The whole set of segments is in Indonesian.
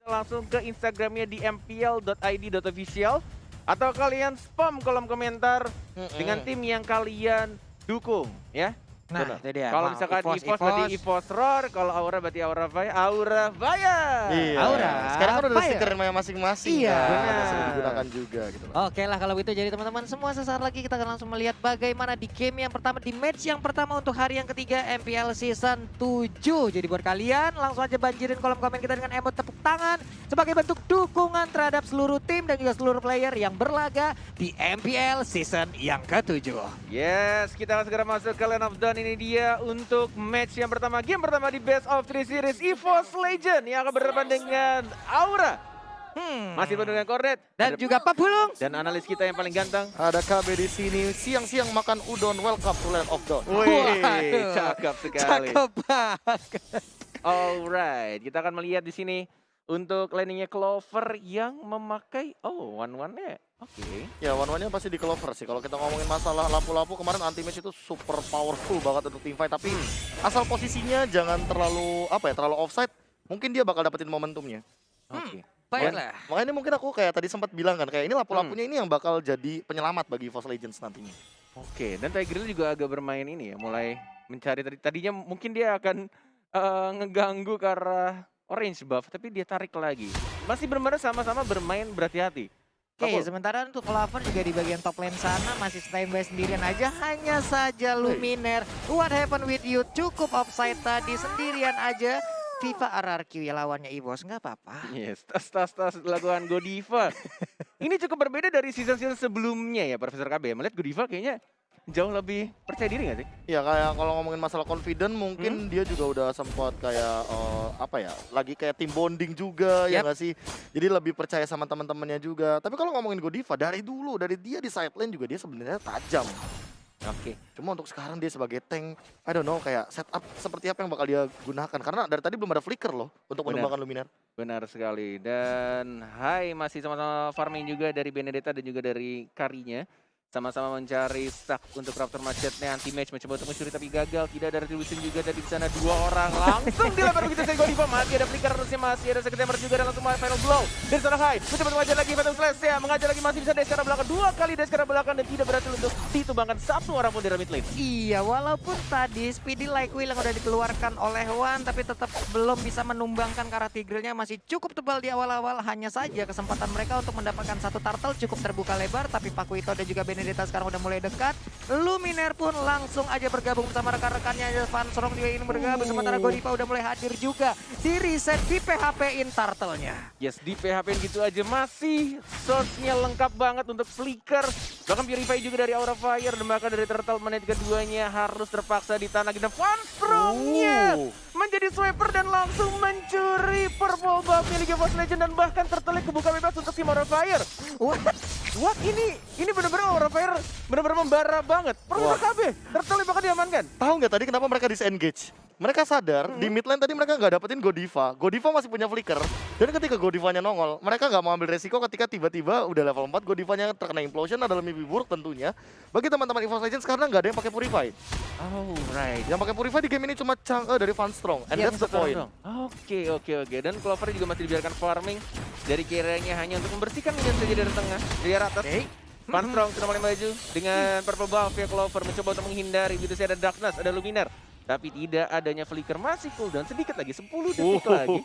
langsung ke Instagramnya di mpl.id.official atau kalian spam kolom komentar dengan tim yang kalian dukung ya. Nah, itu dia. Kalau misalkan EVOS berarti EVOS Roar, kalau Aura berarti Aura Fire. Aura Fire. Iya. Aura Sekarang kan udah ada Fire. stiker masing-masing. Iya. Kan. Benar. Bisa digunakan juga gitu. Oke lah kalau itu jadi teman-teman semua sesaat lagi kita akan langsung melihat bagaimana di game yang pertama, di match yang pertama untuk hari yang ketiga MPL Season 7. Jadi buat kalian langsung aja banjirin kolom komen kita dengan emot tepuk tangan sebagai bentuk dukungan terhadap seluruh tim dan juga seluruh player yang berlaga di MPL Season yang ke-7. Yes, kita akan segera masuk ke Land of Dawn. Ini dia untuk match yang pertama, game pertama di Best of 3 Series EVOS Legend yang akan berhadapan dengan Aura. Masih penuh dengan Kornet Dan juga Pak Bulung. dan analis kita yang paling ganteng. Ada KB di sini siang-siang makan udon. Welcome to Land of Dawn. Wih, Waduh. cakep sekali. Cakep banget. Alright, kita akan melihat di sini untuk landingnya Clover yang memakai one-one-nya. Oke. Ya, one-one-nya pasti di Clover sih. Kalau kita ngomongin masalah lapu-lapu kemarin anti-match itu super powerful banget untuk teamfight. Tapi asal posisinya jangan terlalu terlalu offside. Mungkin dia bakal dapetin momentumnya. Oke. Baiklah. Makanya ini mungkin aku kayak tadi sempat bilang kan, kayak ini lapu-lapunya ini yang bakal jadi penyelamat bagi EVOS Legends nantinya. Oke, dan Tigreal juga agak bermain ini ya, mulai mencari tadinya mungkin dia akan ngeganggu ke arah orange buff, tapi dia tarik lagi. Masih benar-benar sama-sama bermain berhati-hati. Oke, Apa? sementara untuk Clover juga di bagian top lane sana masih standby sendirian aja. Hanya saja Luminer, what happened with you? Cukup offside tadi sendirian aja. FIFA RRQ ya lawannya EVOS, nggak apa-apa. Yes, tas lakukan Godiva. Ini cukup berbeda dari season-season sebelumnya ya, Profesor KB. Melihat Godiva kayaknya jauh lebih percaya diri nggak sih? Ya kayak kalau ngomongin masalah confident mungkin dia juga udah sempat kayak lagi kayak team bonding juga ya nggak sih. Jadi lebih percaya sama teman-temannya juga. Tapi kalau ngomongin Godiva dari dulu dari dia di side lane juga dia sebenarnya tajam. Oke. Cuma untuk sekarang dia sebagai tank, I don't know kayak setup seperti apa yang bakal dia gunakan karena dari tadi belum ada flicker loh untuk Benar. menumbangkan Luminar. Benar sekali. Dan masih sama-sama farming juga dari Benedetta dan juga dari Karinya. Sama-sama mencari stack untuk Raptor Macetnya, anti-match mencoba untuk mencuri tapi gagal. Tidak ada retribution juga dari di sana, dua orang langsung dilempar begitu saja Godiva. Masih ada flicker harusnya, masih ada second hammer juga dan langsung final blow. Dari sana High, mencoba mengajar lagi Phantom Slash ya, mengajar lagi masih bisa dash ke arah belakang. Dua kali dash ke arah belakang dan tidak berhasil untuk ditumbangkan satu orang pun dari mid lane. Iya, walaupun tadi Speedy Like Will yang udah dikeluarkan oleh Wan, tapi tetap belum bisa menumbangkan karena Tigrealnya masih cukup tebal di awal-awal. Hanya saja kesempatan mereka untuk mendapatkan satu turtle cukup terbuka lebar, tapi Pakuito dan juga Benedetta sekarang udah mulai dekat. Luminer pun langsung aja bergabung bersama rekan-rekannya. Van Strong juga ingin bergabung, sementara Godiva udah mulai hadir juga. Di reset, di PHP-in turtle-nya. Yes, di PHP gitu aja masih source-nya lengkap banget untuk flicker. Bahkan Purify juga dari Aura Fire dan bahkan dari Turtle menit keduanya harus terpaksa di tanah kita. Van Strong-nya menjadi swiper dan langsung mencuri purple buff milik EVOS Legend dan bahkan tertelik kebuka bebas untuk tim Aura Fire. What? Ini benar-benar Aura Fire benar-benar membara banget. Profesor KB, tertelik bahkan diamankan. Tahu nggak tadi kenapa mereka disengage? Mereka sadar di mid lane tadi mereka nggak dapetin Godiva. Godiva masih punya flicker. Dan ketika Godivanya nongol, mereka nggak mau ambil resiko ketika tiba-tiba udah level 4 Godivanya terkena implosion adalah mimpi buruk tentunya. Bagi teman-teman EVOS Legends karena nggak ada yang pakai Purify. Alright. Yang pakai Purify di game ini cuma Chang'e dari Van Strong. And that's the point. Oke. Dan Clover juga masih dibiarkan farming dari kiranya hanya untuk membersihkan minion saja dari tengah. Dari atas. Van Strong sudah mulai maju dengan purple buff ya. Clover mencoba untuk menghindari. Begitu saja ada Darkness, ada Luminar. Tapi tidak adanya flicker, masih cooldown sedikit lagi, 10 detik lagi.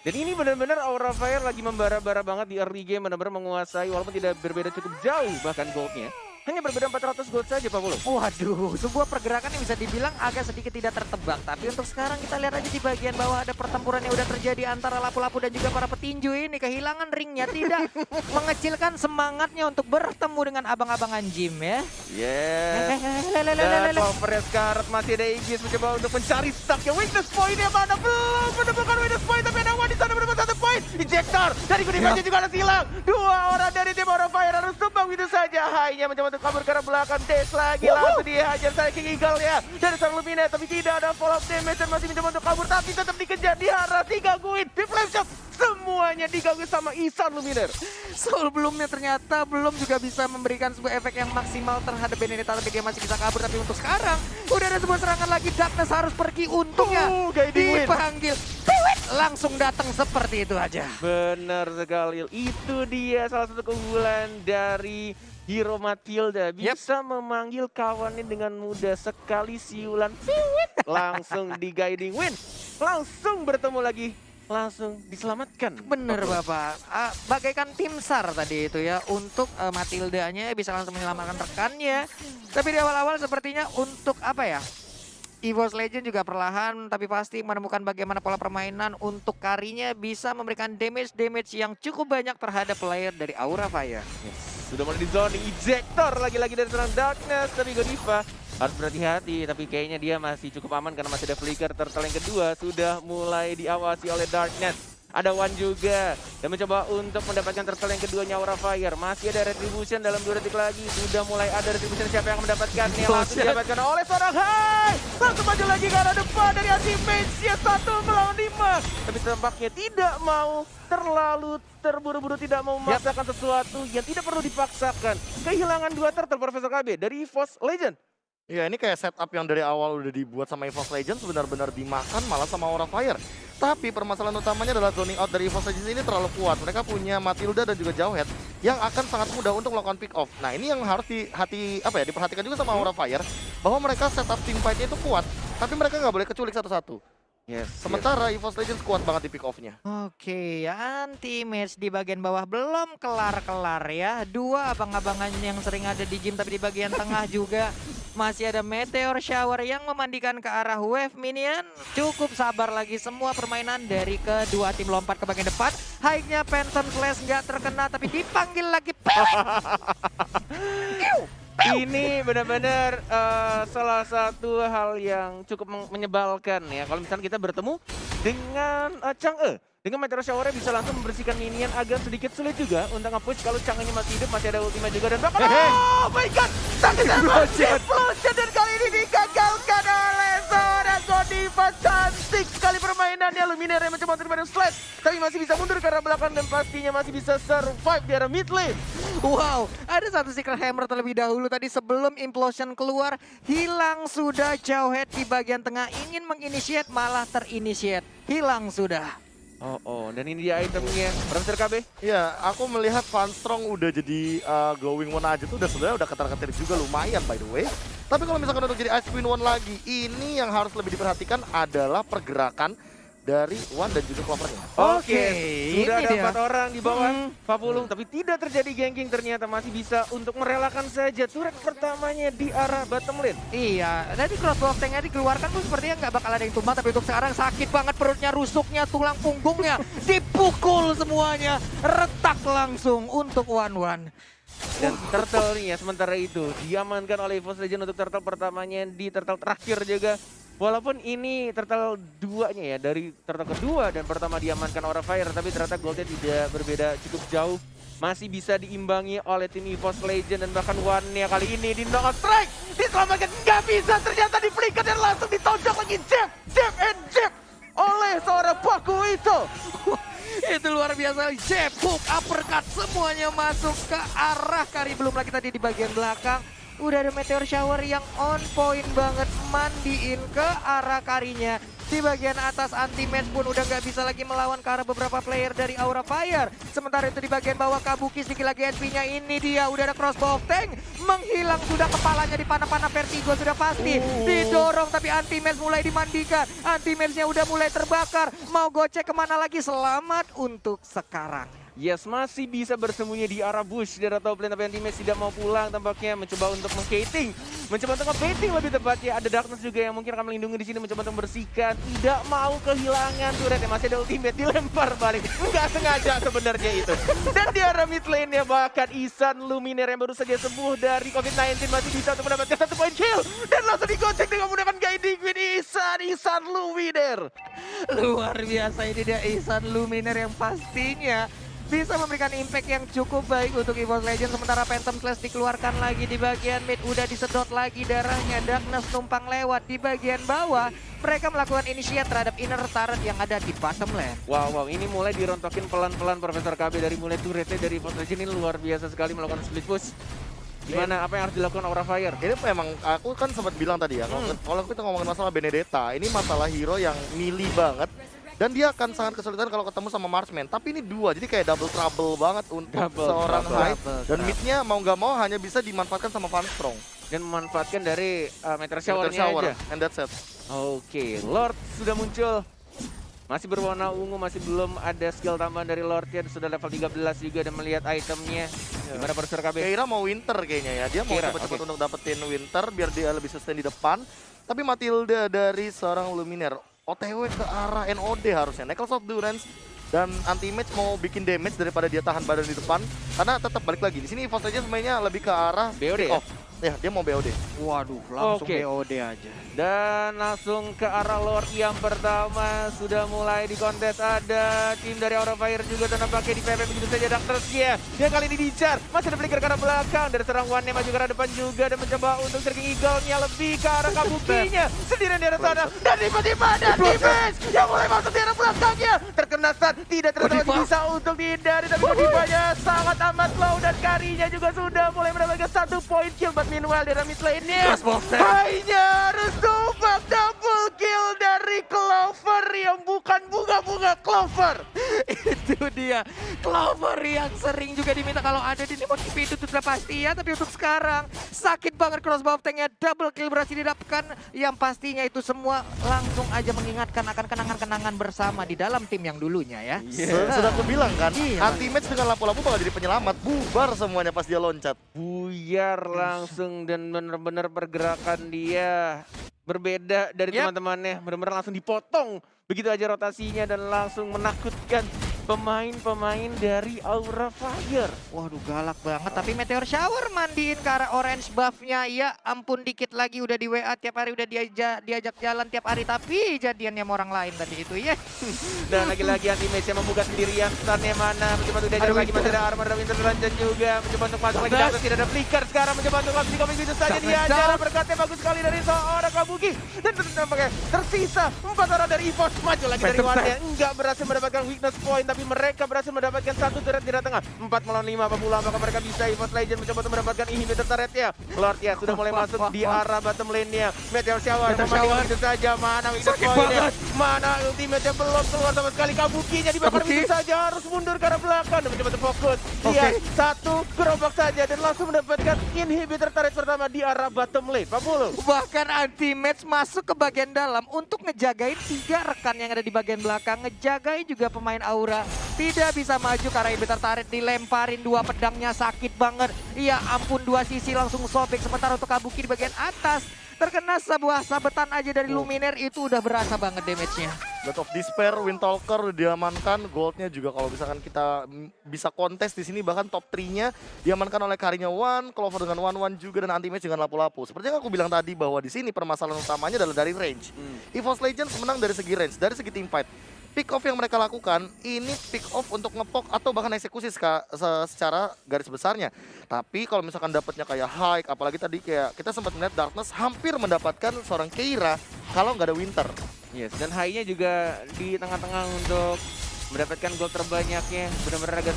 Dan ini benar-benar Aura Fire lagi membara-bara banget di early game, benar-benar menguasai walaupun tidak berbeda cukup jauh bahkan goldnya. Hanya berbeda 400 gold saja Pak Bulung. Waduh, sebuah pergerakan yang bisa dibilang agak sedikit tidak tertebak. Tapi untuk sekarang kita lihat aja di bagian bawah ada pertempuran yang udah terjadi antara lapu-lapu dan juga para petinju ini. Kehilangan ringnya tidak mengecilkan semangatnya untuk bertemu dengan abang-abangan gym ya. Yes. Dan Clover Scarlet masih ada Aegis mencoba untuk mencari stacknya. Weakness point-nya mana? Belum menemukan weakness point, tapi ada Wan di sana menemukan 1 point. Injector dari Gudivanya juga harus hilang. Dua orang dari tim Aura Fire harus tumbang begitu saja. Hanya mencoba untuk kabur ke arah belakang, dash lagi langsung dihajar saya King Eagle ya dari seorang Lumina, tapi tidak ada follow up damage dan masih mencoba untuk kabur, tapi tetap dikejar, diharap, digangguin, di flame shot, semuanya digangguin sama Ihsan Luminar. Sebelumnya ternyata belum juga bisa memberikan sebuah efek yang maksimal terhadap Benedetta, tapi dia masih bisa kabur. Tapi untuk sekarang udah ada sebuah serangan lagi, Darkness harus pergi, untungnya Guiding Wind. dipanggil. Piwit langsung datang seperti itu aja. Benar sekali. Itu dia salah satu keunggulan dari Hero Matilda. Bisa memanggil kawannya dengan mudah sekali siulan. Langsung di guiding win. Langsung bertemu lagi. Langsung diselamatkan. Bener Bapak, bagaikan tim SAR tadi itu ya untuk Matildanya bisa langsung menyelamatkan rekannya. Tapi di awal-awal sepertinya untuk apa ya? EVOS Legend juga perlahan tapi pasti menemukan bagaimana pola permainan untuk karinya bisa memberikan damage yang cukup banyak terhadap player dari Aura Fire. Sudah mulai di zone ejector lagi-lagi dari seorang Darkness, tapi Godiva harus berhati-hati, tapi kayaknya dia masih cukup aman karena masih ada flicker. Turtle yang kedua sudah mulai diawasi oleh Darkness. Ada One juga dan mencoba untuk mendapatkan turtle yang keduanya Aura Fire. Masih ada retribution dalam 2 detik lagi. Sudah mulai ada retribution, siapa yang mendapatkannya? Langsung didapatkan oleh seorang Hai. Langsung maju lagi ke arah depan dari Anti-Mage 1 melawan 5. Tapi tampaknya tidak mau terlalu terburu-buru, tidak mau memaksakan sesuatu yang tidak perlu dipaksakan. Kehilangan 2 turtle Profesor KB dari EVOS Legend. Ya ini kayak setup yang dari awal udah dibuat sama EVOS Legends benar-benar dimakan malah sama Aura Fire. Tapi permasalahan utamanya adalah zoning out dari EVOS Legends ini terlalu kuat. Mereka punya Matilda dan juga Jawhead yang akan sangat mudah untuk melakukan pick off. Nah ini yang harus diperhatikan juga sama Aura Fire, bahwa mereka setup team fight-nya itu kuat, tapi mereka nggak boleh keculik satu-satu. Sementara EVOS Legends kuat banget di pick off-nya. Oke, Anti-Mage di bagian bawah belum kelar-kelar ya. 2 abang-abangan yang sering ada di gym tapi di bagian tengah juga. Masih ada Meteor Shower yang memandikan ke arah wave minion. Cukup sabar lagi semua permainan dari kedua tim lompat ke bagian depan. High-nya Phantom Slash nggak terkena tapi dipanggil lagi. Ini benar-benar salah satu hal yang cukup menyebalkan ya. Kalau misalnya kita bertemu dengan Chang'e. Dengan Meteor Shower bisa langsung membersihkan minion, agak sedikit sulit juga untuk nge-push kalau Chang'e-nya masih hidup, masih ada ultima juga dan bahkan oh my god, sakit explosion dan kali ini digagalkan oleh seorang Godiva. Cantik sekali permainannya, Luminaire yang mencoba untuk dibanding slash tapi masih bisa mundur ke arah belakang dan pastinya masih bisa survive di arah mid lane. Wow, ada satu Secret Hammer terlebih dahulu tadi sebelum Implosion keluar. Hilang sudah Jawhead di bagian tengah, ingin menginitiate malah terinitiate. Hilang sudah. Dan ini dia itemnya, Profesor KB. Ya, aku melihat Van Strong udah jadi glowing one aja tuh sebenarnya udah ketar-ketir juga lumayan by the way. Tapi kalau misalkan untuk jadi Ice Queen one lagi, ini yang harus lebih diperhatikan adalah pergerakan dari One dan juga Clover-nya. Oke, sudah ada 4 orang di bawah Papulung, tapi tidak terjadi ganking, ternyata masih bisa untuk merelakan saja turret pertamanya di arah bottom lane. Iya, tadi crossbow tank-nya dikeluarkan tuh sepertinya nggak bakal ada yang tumbang, tapi untuk sekarang sakit banget perutnya, rusuknya, tulang punggungnya, dipukul semuanya, retak langsung untuk One. Dan turtle nih ya, sementara itu diamankan oleh EVOS Legend untuk turtle pertamanya di turtle terakhir juga. Walaupun ini turtle 2-nya ya, dari turtle kedua dan pertama diamankan Aura Fire, tapi ternyata goldnya tidak berbeda cukup jauh. Masih bisa diimbangi oleh tim EVOS Legend dan bahkan One-nya kali ini di knock strike. Diselamatkan, nggak bisa, ternyata di flicker dan langsung ditonjok lagi jab oleh seorang Paku itu. Itu luar biasa, jab, hook, uppercut, semuanya masuk ke arah Kari. Belum lagi tadi di bagian belakang. Udah ada Meteor Shower yang on point banget, mandiin ke arah Karinya. Di bagian atas Anti-Mage pun udah nggak bisa lagi melawan ke arah beberapa player dari Aura Fire. Sementara itu di bagian bawah Kabuki sedikit lagi HP-nya, ini dia udah ada crossbow tank. Menghilang sudah kepalanya di panah-panah Vertigo sudah pasti. Didorong tapi Anti-Mage mulai dimandikan. Anti-Mage-nya udah mulai terbakar. Mau gocek kemana lagi? Selamat untuk sekarang. Yes, masih bisa bersembunyi di arah bush dari top lane, tapi Anti-Mage tidak mau pulang tampaknya, mencoba untuk meng-baiting. Mencoba untuk nge-baiting lebih tepatnya. Ada Darkness juga yang mungkin akan melindungi di sini, mencoba untuk membersihkan. Tidak mau kehilangan turret, masih ada ultimate, dilempar balik. Nggak sengaja sebenarnya itu. Dan di arah mid lane-nya bahkan Ihsan Luminaire yang baru saja sembuh dari COVID-19 masih bisa untuk mendapatkan 1 point kill. Dan langsung digocek dengan menggunakan guiding queen Ihsan Luminaire. Luar biasa, ini dia Ihsan Luminaire yang pastinya bisa memberikan impact yang cukup baik untuk EVOS Legends. Sementara Phantom Slash dikeluarkan lagi di bagian mid, udah disedot lagi darahnya. Darkness numpang lewat di bagian bawah. Mereka melakukan initiate terhadap inner turret yang ada di bottom lane. Wow, ini mulai dirontokin pelan-pelan Profesor KB dari mulai turretnya dari EVOS Legends. Ini luar biasa sekali melakukan split push. Gimana, apa yang harus dilakukan Aura Fire? Ini memang, aku kan sempat bilang tadi ya, kalau kita ngomongin masalah Benedetta, ini masalah hero yang milih banget. Dan dia akan sangat kesulitan kalau ketemu sama Marksman. Tapi ini 2, jadi kayak double trouble banget untuk seorang Hyde. Dan mid-nya mau nggak mau hanya bisa dimanfaatkan sama Van Strong. Dan memanfaatkan dari Meteor Shower, Shower-nya aja. and that's it. Oke, Lord sudah muncul. Masih berwarna ungu, masih belum ada skill tambahan dari Lord-nya. Sudah level 13 juga dan melihat itemnya. Gimana Perusur KB? Keira mau Winter kayaknya ya. Dia mau Keira, cepet-cepet oke. untuk dapetin Winter biar dia lebih sustain di depan. Tapi Matilda dari seorang Luminaire OTW ke arah NOD harusnya. Necklace of Durance dan anti-match mau bikin damage daripada dia tahan badan di depan. Karena tetap balik lagi. Di sini EVOS Legends mainnya lebih ke arah BOD pick ya? off. Ya, dia mau BOD. Waduh, langsung Oke. BOD aja. Dan langsung ke arah Lord yang pertama. Sudah mulai di kontes. Ada tim dari Aura Fire juga dan nampaknya di PP begitu saja Darkness-nya. Dia kali ini diincar. Masih ada flicker ke arah belakang. Dari serang One-nya maju ke arah depan juga. Dan mencoba untuk Striking Eagle-nya lebih ke arah Kabukinya. Sendirian di arah sana. Dan tiba-tiba ada defense yang mulai masuk di arah belakangnya. Terkena stun. Tidak ternyata masih bisa untuk dihindari. Tapi Godivanya sangat amat low. Dan Karinya juga sudah mulai mendapatkan 1 point kill. But meanwhile di arah mid lane-nya hanya harus tumbang double kill dari Clover yang bukan bunga-bunga Clover. Itu dia, Clover yang sering juga diminta kalau ada di Demon TV itu sudah pasti ya. Tapi untuk sekarang, sakit banget crossbow tanknya, double kill berhasil didapatkan. Yang pastinya itu semua langsung aja mengingatkan akan kenangan-kenangan bersama di dalam tim yang dulunya ya. Sudah aku bilang kan, Iya, anti-match dengan lampu-lampu bakal jadi penyelamat. Bubar semuanya pas dia loncat. Buyar langsung dan benar-benar pergerakan dia berbeda dari teman-temannya. Benar-benar langsung dipotong begitu aja rotasinya dan langsung menakutkan pemain-pemain dari Aura Fire. Waduh, galak banget. Tapi Meteor Shower mandiin ke arah orange buff-nya. Ya ampun, dikit lagi udah di WA tiap hari, udah diajak jalan tiap hari. Tapi jadiannya sama orang lain tadi itu ya. Dan lagi-lagi anti-match yang membuka sendirian. Stunnya mana? Mencoba untuk diajar lagi, masih ada armor dari Winter Dungeon juga. Mencoba untuk masuk lagi, Darkness tidak ada flicker sekarang. Mencoba untuk langsung di komik itu saja. Diajar, berkatnya bagus sekali dari seorang Kabuki. Dan tampaknya tersisa 4 orang dari EVOS. Maju lagi dari One-nya. Enggak berhasil mendapatkan weakness point. Tapi mereka berhasil mendapatkan 1 turret di tengah. 4 melawan 5 apa pula. Apakah mereka bisa? EVOS Legend mencoba untuk mendapatkan inhibitor turret-nya. Lord ya sudah mulai masuk di arah bottom lane-nya. Meteor Shower mematikan begitu saja. Mana weakness point-nya? Mana ultimate-nya belum keluar sama sekali. Kabukinya dibakar begitu saja. Harus mundur ke arah belakang. Dan mencoba untuk fokus. Dia 1 gerobak saja. Dan langsung mendapatkan inhibitor turret pertama di arah bottom lane. Pak Pulu. Bahkan anti-match masuk ke bagian dalam untuk ngejagain 3 rekan yang ada di bagian belakang. Ngejagain juga pemain Aura. Tidak bisa maju karena inhibitor turret dilemparin 2 pedangnya, sakit banget. Iya ampun, 2 sisi langsung sobek. Sementara untuk Kabuki di bagian atas terkena sebuah sabetan aja dari Luminaire, itu udah berasa banget damage-nya. God of Despair, Windtalker udah diamankan, goldnya juga kalau misalkan kita bisa kontes di sini bahkan top 3-nya diamankan oleh Karinya One, Clover dengan One juga dan anti-match dengan lapu-lapu. Seperti yang aku bilang tadi bahwa di sini permasalahan utamanya adalah dari range. EVOS Legends menang dari segi range, dari segi team fight. Pick off yang mereka lakukan ini pick off untuk ngepok atau bahkan eksekusi secara garis besarnya. Tapi kalau misalkan dapatnya kayak hike, apalagi tadi kayak kita sempat melihat Darkness hampir mendapatkan seorang Keira kalau nggak ada Winter. Yes, dan high-nya juga di tengah-tengah untuk mendapatkan gol terbanyaknya. Benar-benar agak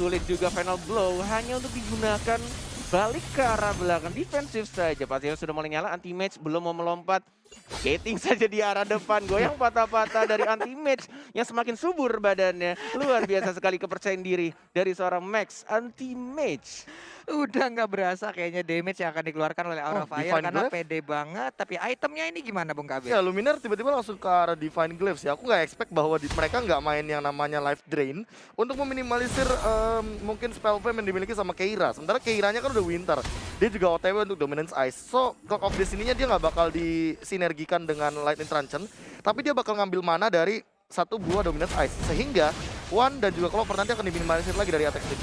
sulit juga final blow hanya untuk digunakan balik ke arah belakang defensif saja. Pasifnya sudah mulai nyala, anti-match belum mau melompat. Skating saja di arah depan, goyang patah-patah dari anti-match yang semakin subur badannya. Luar biasa sekali kepercayaan diri dari seorang Max anti-match. Udah nggak berasa kayaknya damage yang akan dikeluarkan oleh Aura Fire Divine karena Glaive? pede banget. Tapi itemnya ini gimana Bung Kabir? Ya Luminaire tiba-tiba langsung ke arah Divine Glaives ya. Aku nggak expect bahwa mereka nggak main yang namanya Life Drain untuk meminimalisir mungkin spell flame yang dimiliki sama Keira. Sementara Keiranya kan udah Winter. Dia juga OTW untuk Dominance Ice. So Clock of Destiny-nya dia nggak bakal disinergikan dengan Lightning Truncheon. Tapi dia bakal ngambil mana dari 1 buah Dominance Ice. Sehingga One dan juga Clover nanti akan diminimalisir lagi dari attack speed.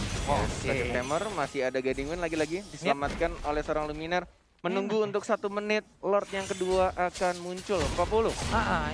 Second Hammer masih ada Guiding Wind lagi-lagi diselamatkan oleh seorang Luminaire. Menunggu untuk 1 menit, Lord yang kedua akan muncul. 40.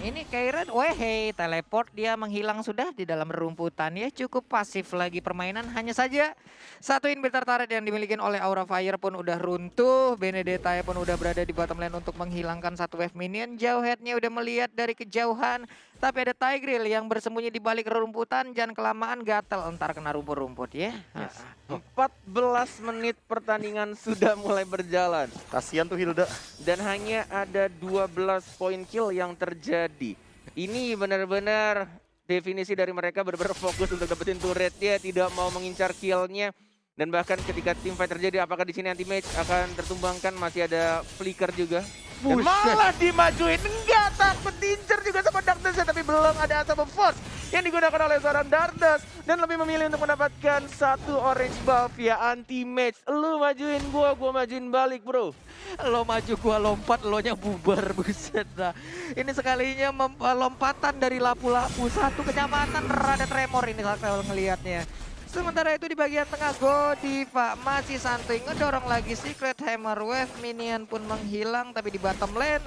Ini Kairan, wehey, teleport dia menghilang sudah di dalam rumputan ya, cukup pasif lagi permainan. Hanya saja 1 inhibitor turret yang dimiliki oleh Aura Fire pun udah runtuh. Benedetta pun udah berada di bottom lane untuk menghilangkan 1 wave minion. Jauh headnya udah melihat dari kejauhan. Tapi ada Tigreal yang bersembunyi di balik rumputan, jangan kelamaan gatel entar kena rumput-rumput ya. Yes. 14 menit pertandingan sudah mulai berjalan. Kasihan tuh Hilda. Dan hanya ada 12 poin kill yang terjadi. Ini benar-benar definisi dari mereka benar-benar fokus untuk dapetin turretnya, tidak mau mengincar killnya. Dan bahkan ketika team fight terjadi, apakah di sini anti-match akan tertumbangkan, masih ada flicker juga. Dan malah dimajuin, enggak takut diincer juga sama Darkness ya, tapi belum ada asap force yang digunakan oleh seorang Darkness dan lebih memilih untuk mendapatkan satu orange buff ya anti-match. Lu majuin gua majuin balik bro. Lo maju gua lompat, lo nya bubar, buset dah. Ini sekalinya lompatan dari lapu-lapu, satu kenyamanan rada tremor ini kalau ngelihatnya. Sementara itu di bagian tengah Godiva masih santuy ngedorong lagi Secret Hammer Wave, minion pun menghilang tapi di bottom lane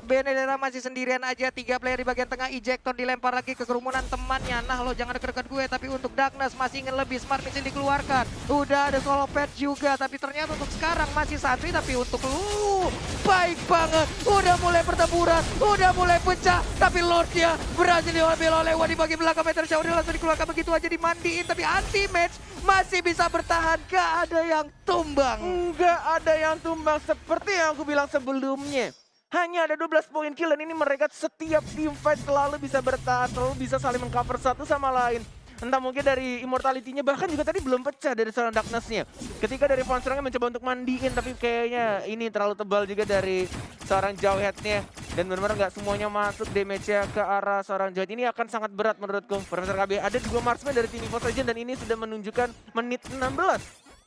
Benedetta masih sendirian aja, 3 player di bagian tengah, Ejector dilempar lagi ke kerumunan temannya. Nah lo jangan deket-deket gue, tapi untuk Darkness masih ingin lebih, Smart Missile dikeluarkan. Udah ada solo pet juga, tapi ternyata untuk sekarang masih santuy, tapi untuk lu baik banget. Udah mulai pertempuran, udah mulai pecah, tapi Lordnya berhasil diambil oleh Wah di bagian belakang. Meteor Shower langsung dikeluarkan begitu aja dimandiin, tapi anti-match masih bisa bertahan, gak ada yang tumbang. Enggak ada yang tumbang seperti yang aku bilang sebelumnya. Hanya ada 12 poin kill dan ini mereka setiap team fight selalu bisa bertahan, selalu bisa saling mengcover satu sama lain. Entah mungkin dari immortality-nya, bahkan juga tadi belum pecah dari seorang Darkness-nya. Ketika dari Von Strongnya mencoba untuk mandiin, tapi kayaknya ini terlalu tebal juga dari seorang Jawhead-nya. Dan benar-benar nggak semuanya masuk damage-nya ke arah seorang Jawhead. Ini akan sangat berat menurutku. Profesor KB ada 2 marksman dari tim EVOS Legends dan ini sudah menunjukkan menit 16.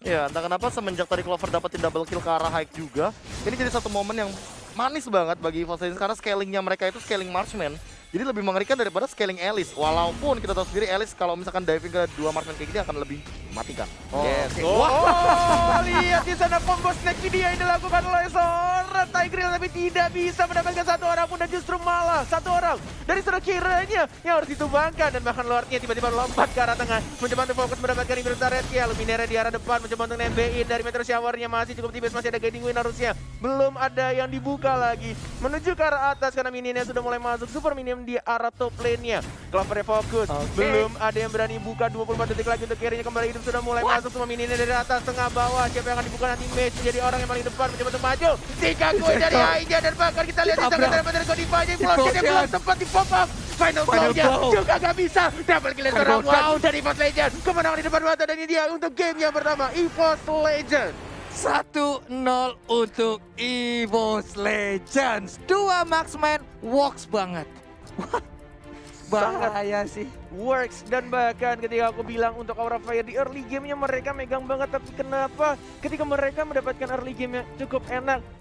Ya, entah kenapa semenjak tadi Clover dapetin double kill ke arah Hike juga, ini jadi satu momen yang manis banget bagi EVOS Legends karena scalingnya mereka itu scaling marksman. Jadi lebih mengerikan daripada scaling Alice. Walaupun kita tahu sendiri Alice kalau misalkan diving ke 2 marksman kayak gini akan lebih matikan. Yes. Okay. Oh, lihat di sana combo snake video yang dilakukan oleh seorang Tigreal, tapi tidak bisa mendapatkan satu orang pun dan justru malah satu orang dari seorang kiranya yang harus ditumbangkan. Dan bahkan Lordnya tiba-tiba lompat ke arah tengah, mencoba untuk fokus mendapatkan Immortal Turret-nya. Luminera di arah depan mencoba untuk nembein dari Meteor Shower-nya, masih cukup tipis, masih ada Guiding Wind harusnya. Belum ada yang dibuka lagi menuju ke arah atas karena minionnya sudah mulai masuk. Super minion di arah top lane-nya. Clover fokus. Belum ada yang berani buka, 24 detik lagi untuk carry-nya kembali hidup, sudah mulai masuk semua minionnya dari atas, tengah, bawah. Siapa yang akan dibuka nanti match menjadi orang yang paling depan mencoba untuk maju. Dikagui dari Aija dan bahkan kita lihat di tangan dari Godiva aja belum sempat di pop up. Final blow-nya juga gak bisa. Double kill seorang wow dari EVOS Legends. Kemenangan di depan mata dan ini dia untuk game yang pertama EVOS Legends. 1-0 untuk EVOS Legends. 2 marksman works banget. Bahaya sih. Works, dan bahkan ketika aku bilang untuk Aura Fire di early game-nya mereka megang banget, tapi kenapa ketika mereka mendapatkan early game yang cukup enak